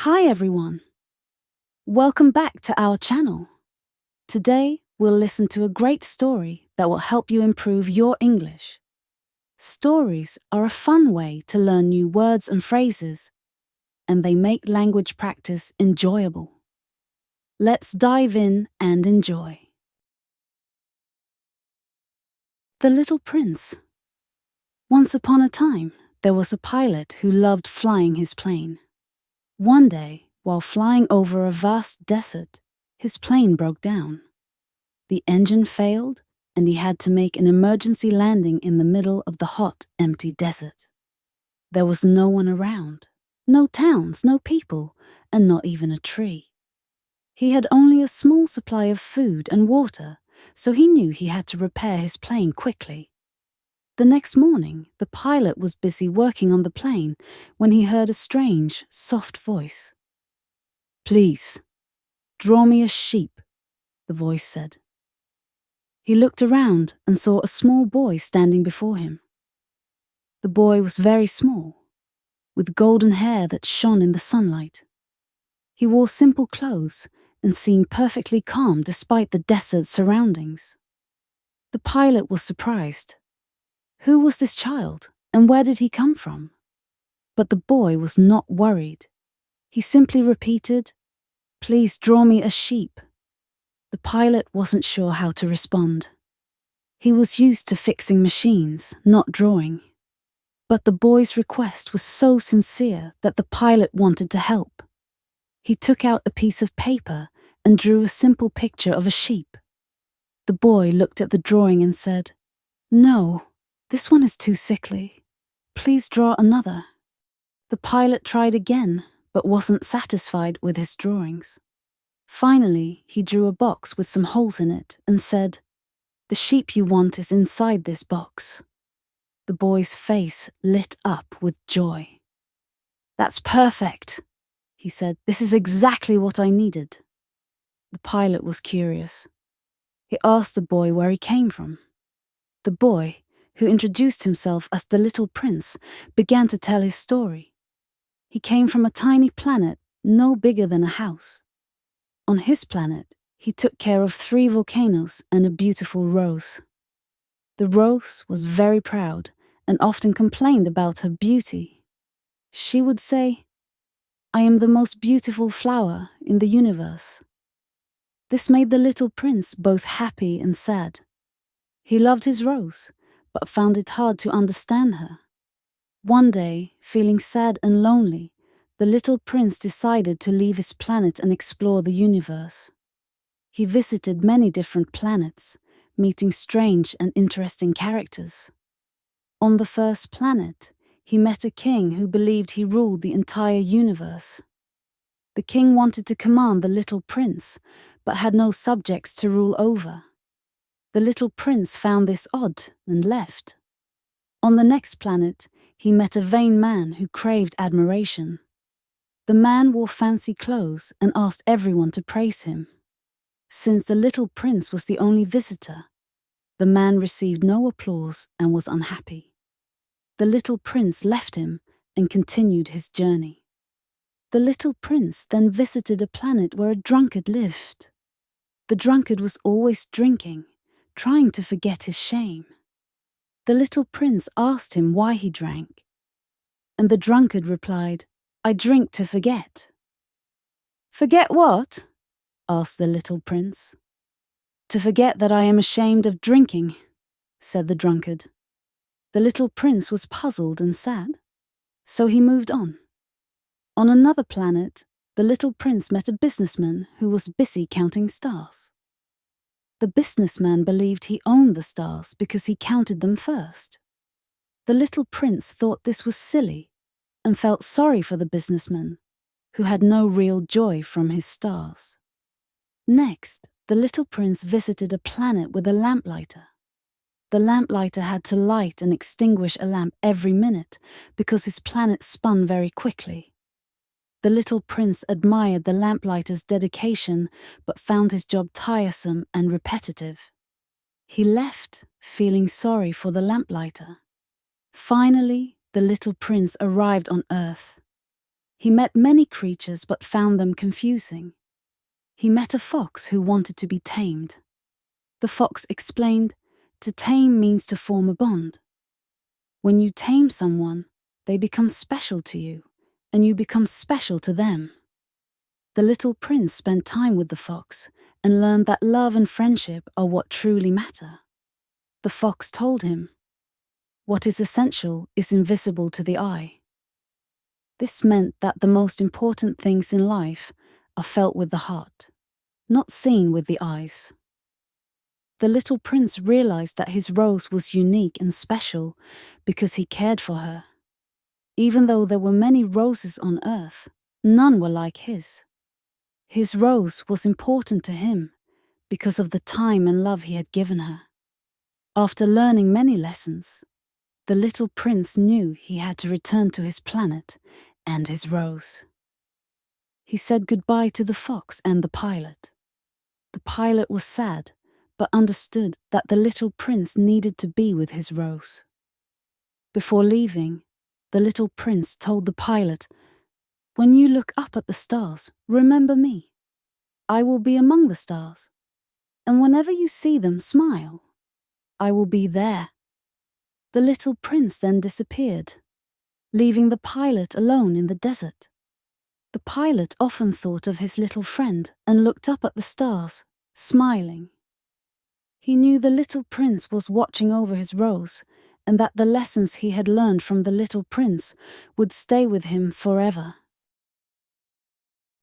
Hi everyone! Welcome back to our channel. Today we'll listen to a great story that will help you improve your English. Stories are a fun way to learn new words and phrases, and they make language practice enjoyable. Let's dive in and enjoy. The Little Prince. Once upon a time, there was a pilot who loved flying his plane. One day, while flying over a vast desert, his plane broke down. The engine failed, and he had to make an emergency landing in the middle of the hot, empty desert. There was no one around, no towns, no people, and not even a tree. He had only a small supply of food and water, so he knew he had to repair his plane quickly. The next morning, the pilot was busy working on the plane when he heard a strange, soft voice. "Please, draw me a sheep," the voice said. He looked around and saw a small boy standing before him. The boy was very small, with golden hair that shone in the sunlight. He wore simple clothes and seemed perfectly calm despite the desert surroundings. The pilot was surprised. Who was this child, and where did he come from? But the boy was not worried. He simply repeated, "Please draw me a sheep." The pilot wasn't sure how to respond. He was used to fixing machines, not drawing. But the boy's request was so sincere that the pilot wanted to help. He took out a piece of paper and drew a simple picture of a sheep. The boy looked at the drawing and said, "No, this one is too sickly. Please draw another." The pilot tried again, but wasn't satisfied with his drawings. Finally, he drew a box with some holes in it and said, "The sheep you want is inside this box." The boy's face lit up with joy. "That's perfect," he said. "This is exactly what I needed." The pilot was curious. He asked the boy where he came from. The boy, who introduced himself as the Little Prince, began to tell his story. He came from a tiny planet no bigger than a house. On his planet, he took care of 3 volcanoes and a beautiful rose. The rose was very proud and often complained about her beauty. She would say, "I am the most beautiful flower in the universe." This made the Little Prince both happy and sad. He loved his rose, but found it hard to understand her. One day, feeling sad and lonely, the Little Prince decided to leave his planet and explore the universe. He visited many different planets, meeting strange and interesting characters. On the first planet, he met a king who believed he ruled the entire universe. The king wanted to command the Little Prince, but had no subjects to rule over. The Little Prince found this odd and left. On the next planet, he met a vain man who craved admiration. The man wore fancy clothes and asked everyone to praise him. Since the Little Prince was the only visitor, the man received no applause and was unhappy. The Little Prince left him and continued his journey. The Little Prince then visited a planet where a drunkard lived. The drunkard was always drinking, trying to forget his shame. The Little Prince asked him why he drank, and the drunkard replied, "I drink to forget." "Forget what?" asked the Little Prince. "To forget that I am ashamed of drinking," said the drunkard. The Little Prince was puzzled and sad, so he moved on. On another planet, the Little Prince met a businessman who was busy counting stars. The businessman believed he owned the stars because he counted them first. The Little Prince thought this was silly and felt sorry for the businessman, who had no real joy from his stars. Next, the Little Prince visited a planet with a lamplighter. The lamplighter had to light and extinguish a lamp every minute because his planet spun very quickly. The Little Prince admired the lamplighter's dedication, but found his job tiresome and repetitive. He left, feeling sorry for the lamplighter. Finally, the Little Prince arrived on Earth. He met many creatures but found them confusing. He met a fox who wanted to be tamed. The fox explained, "To tame means to form a bond. When you tame someone, they become special to you, and you become special to them." The little prince spent time with the fox and learned that love and friendship are what truly matter. The fox told him, "What is essential is invisible to the eye." This meant that the most important things in life are felt with the heart, not seen with the eyes. The little prince realized that his rose was unique and special because he cared for her. Even though there were many roses on earth, none were like his. His rose was important to him because of the time and love he had given her. After learning many lessons, the little prince knew he had to return to his planet and his rose. He said goodbye to the fox and the pilot. The pilot was sad, but understood that the little prince needed to be with his rose. Before leaving, the little prince told the pilot, "When you look up at the stars, remember me. I will be among the stars. And whenever you see them, smile. I will be there." The little prince then disappeared, leaving the pilot alone in the desert. The pilot often thought of his little friend and looked up at the stars, smiling. He knew the little prince was watching over his rose and that the lessons he had learned from the little prince would stay with him forever.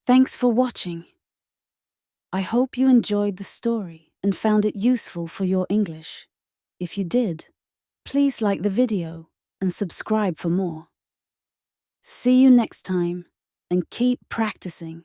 Thanks for watching. I hope you enjoyed the story and found it useful for your English. If you did, please like the video and subscribe for more. See you next time and keep practicing.